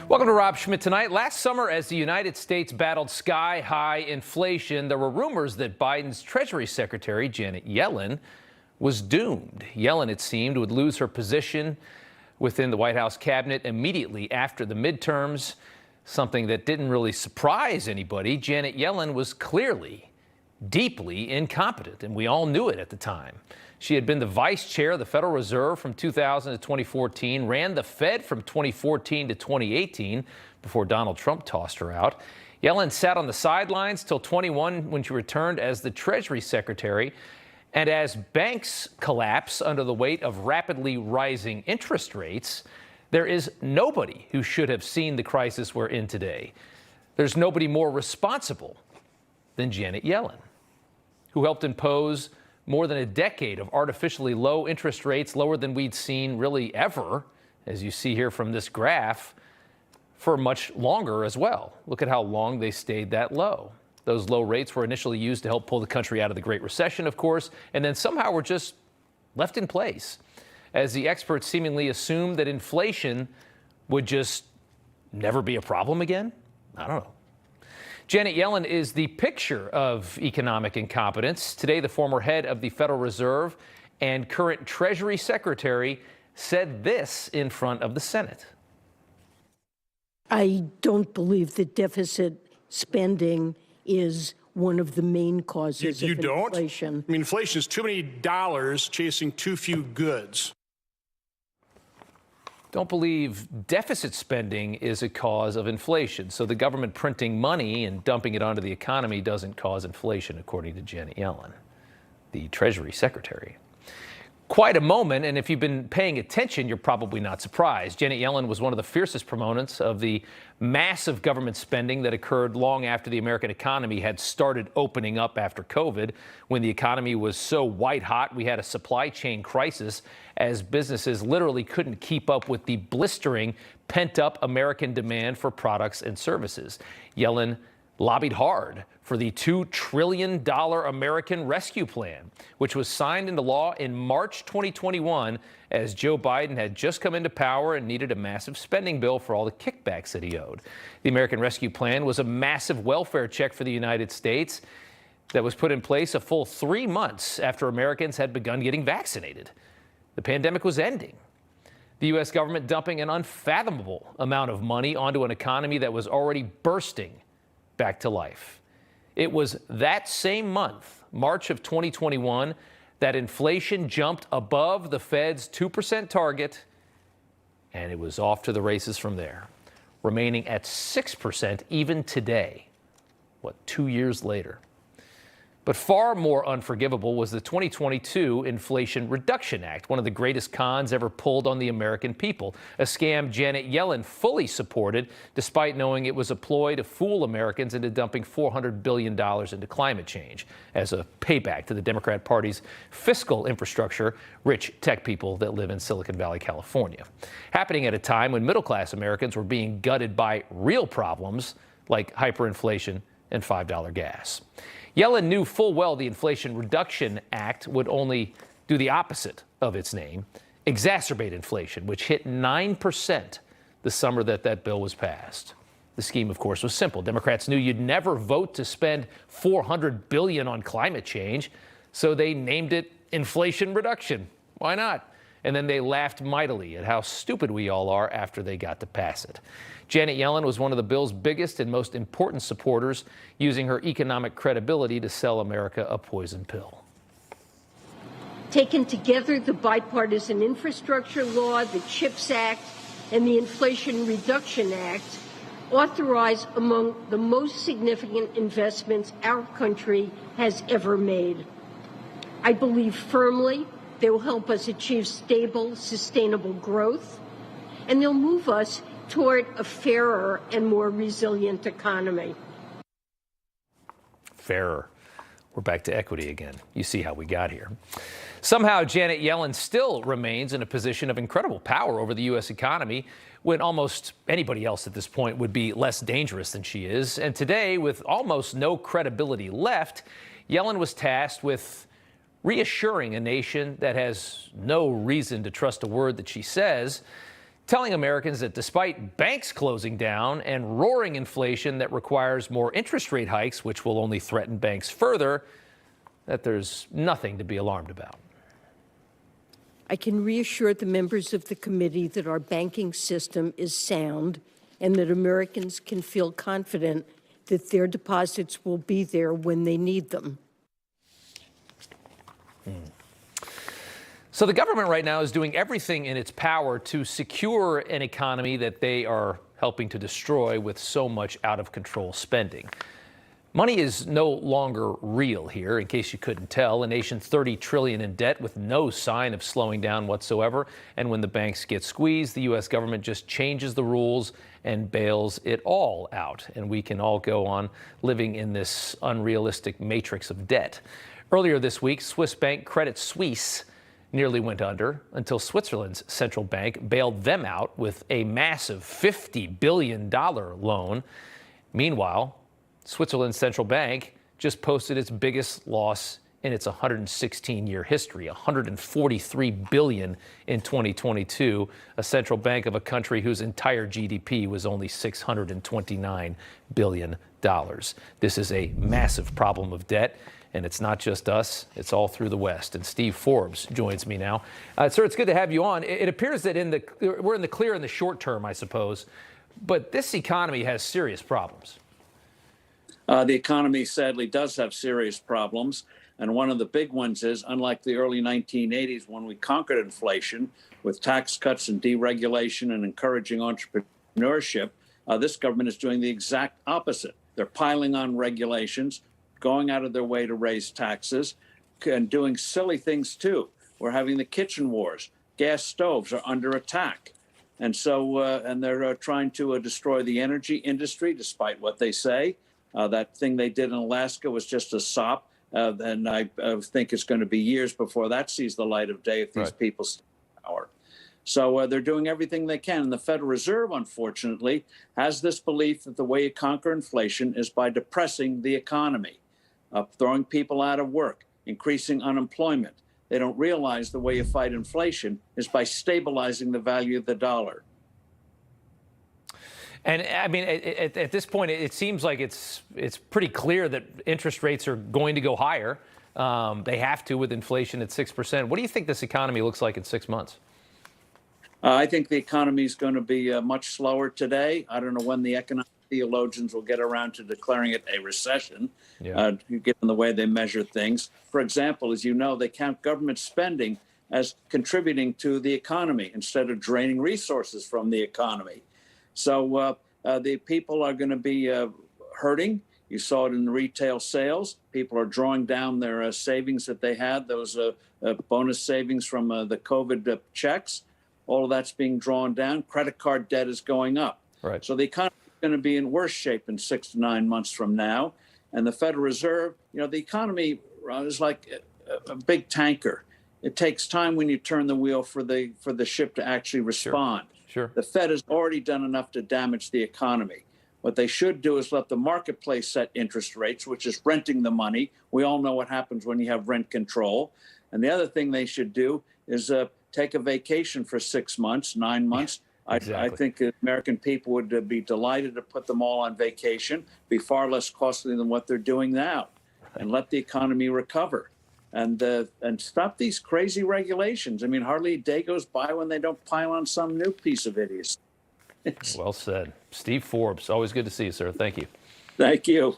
Welcome to Rob Schmitt tonight. Last summer, as the United States battled sky-high inflation, there were rumors that Biden's Treasury Secretary, Janet Yellen, was doomed. Yellen, it seemed, would lose her position within the White House cabinet immediately after the midterms, something that didn't really surprise anybody. Janet Yellen was clearly deeply incompetent, and we all knew it at the time. She had been the vice chair of the Federal Reserve from 2000 to 2014, ran the Fed from 2014 to 2018 before Donald Trump tossed her out. Yellen sat on the sidelines till 21 when she returned as the Treasury Secretary. And as banks collapse under the weight of rapidly rising interest rates, there is nobody who should have seen the crisis we're in today. There's nobody more responsible than Janet Yellen, who helped impose more than a decade of artificially low interest rates, lower than we'd seen really ever, as you see here from this graph, for much longer as well. Look at how long they stayed that low. Those low rates were initially used to help pull the country out of the Great Recession, of course, and then somehow were just left in place, as the experts seemingly assumed that inflation would just never be a problem again. I don't know. Janet Yellen is the picture of economic incompetence. Today, the former head of the Federal Reserve and current Treasury Secretary said this in front of the Senate. I don't believe that deficit spending is one of the main causes of inflation. Don't? I mean, inflation is too many dollars chasing too few goods. Don't believe deficit spending is a cause of inflation. So the government printing money and dumping it onto the economy doesn't cause inflation, according to Janet Yellen, the Treasury Secretary. Quite a moment, and if you've been paying attention, you're probably not surprised. Janet Yellen was one of the fiercest proponents of the massive government spending that occurred long after the American economy had started opening up after COVID. When the economy was so white hot, we had a supply chain crisis as businesses literally couldn't keep up with the blistering pent-up American demand for products and services. Yellen lobbied hard for the $2 trillion American Rescue Plan, which was signed into law in March 2021 as Joe Biden had just come into power and needed a massive spending bill for all the kickbacks that he owed. The American Rescue Plan was a massive welfare check for the United States that was put in place a full 3 months after Americans had begun getting vaccinated. The pandemic was ending. The U.S. government dumping an unfathomable amount of money onto an economy that was already bursting back to life. It was that same month, March of 2021, that inflation jumped above the Fed's 2% target, and it was off to the races from there, remaining at 6% even today, 2 years later. But far more unforgivable was the 2022 Inflation Reduction Act, one of the greatest cons ever pulled on the American people, a scam Janet Yellen fully supported, despite knowing it was a ploy to fool Americans into dumping $400 billion into climate change as a payback to the Democrat Party's fiscal infrastructure, rich tech people that live in Silicon Valley, California. Happening at a time when middle-class Americans were being gutted by real problems like hyperinflation and $5 gas. Yellen knew full well the Inflation Reduction Act would only do the opposite of its name, exacerbate inflation, which hit 9% the summer that bill was passed. The scheme, of course, was simple. Democrats knew you'd never vote to spend $400 billion on climate change, so they named it Inflation Reduction. Why not? And then they laughed mightily at how stupid we all are after they got to pass it. Janet Yellen was one of the bill's biggest and most important supporters, using her economic credibility to sell America a poison pill. Taken together, the bipartisan infrastructure law, the CHIPS Act, and the Inflation Reduction Act authorize among the most significant investments our country has ever made. I believe firmly they will help us achieve stable, sustainable growth, and they'll move us toward a fairer and more resilient economy. Fairer. We're back to equity again. You see how we got here. Somehow, Janet Yellen still remains in a position of incredible power over the U.S. economy, when almost anybody else at this point would be less dangerous than she is. And today, with almost no credibility left, Yellen was tasked with reassuring a nation that has no reason to trust a word that she says telling Americans that despite banks closing down and roaring inflation that requires more interest rate hikes, which will only threaten banks further, that there's nothing to be alarmed about. I can reassure the members of the committee that our banking system is sound and that Americans can feel confident that their deposits will be there when they need them. So the government right now is doing everything in its power to secure an economy that they are helping to destroy with so much out-of-control spending. Money is no longer real here, in case you couldn't tell. A nation $30 trillion in debt with no sign of slowing down whatsoever. And when the banks get squeezed, the U.S. government just changes the rules and bails it all out. And we can all go on living in this unrealistic matrix of debt. Earlier this week, Swiss bank Credit Suisse nearly went under until Switzerland's central bank bailed them out with a massive $50 billion loan. Meanwhile, Switzerland's central bank just posted its biggest loss in its 116-year history, $143 billion in 2022, a central bank of a country whose entire GDP was only $629 billion. This is a massive problem of debt, and it's not just us, it's all through the West. And Steve Forbes joins me now. Sir, it's good to have you on. It appears that we're in the clear in the short term, I suppose, but this economy has serious problems. The economy, sadly, does have serious problems. And one of the big ones is, unlike the early 1980s, when we conquered inflation with tax cuts and deregulation and encouraging entrepreneurship, this government is doing the exact opposite. They're piling on regulations, going out of their way to raise taxes, and doing silly things, too. We're having the kitchen wars. Gas stoves are under attack. And so, and they're trying to destroy the energy industry, despite what they say. That thing they did in Alaska was just a sop, and I think it's going to be years before that sees the light of day if these people stay in power. So they're doing everything they can. And the Federal Reserve, unfortunately, has this belief that the way you conquer inflation is by depressing the economy, throwing people out of work, increasing unemployment. They don't realize the way you fight inflation is by stabilizing the value of the dollar. And I mean, at this point, it seems like it's pretty clear that interest rates are going to go higher. They have to with inflation at 6%. What do you think this economy looks like in 6 months? I think the economy is going to be much slower today. I don't know when the economic theologians will get around to declaring it a recession, given the way they measure things. For example, as you know, they count government spending as contributing to the economy instead of draining resources from the economy. So the people are going to be hurting. You saw it in retail sales. People are drawing down their savings that they had, those bonus savings from the COVID checks. All of that's being drawn down. Credit card debt is going up. Right. So the economy is going to be in worse shape in 6 to 9 months from now. And the Federal Reserve, you know, the economy is like a big tanker. It takes time when you turn the wheel for the ship to actually respond. Sure. The Fed has already done enough to damage the economy. What they should do is let the marketplace set interest rates, which is renting the money. We all know what happens when you have rent control. And the other thing they should do is take a vacation for 6 months, 9 months. Exactly. I think American people would be delighted to put them all on vacation, be far less costly than what they're doing now, and let the economy recover. And stop these crazy regulations. I mean, hardly a day goes by when they don't pile on some new piece of idiocy. Well said. Steve Forbes, always good to see you, sir. Thank you. Thank you.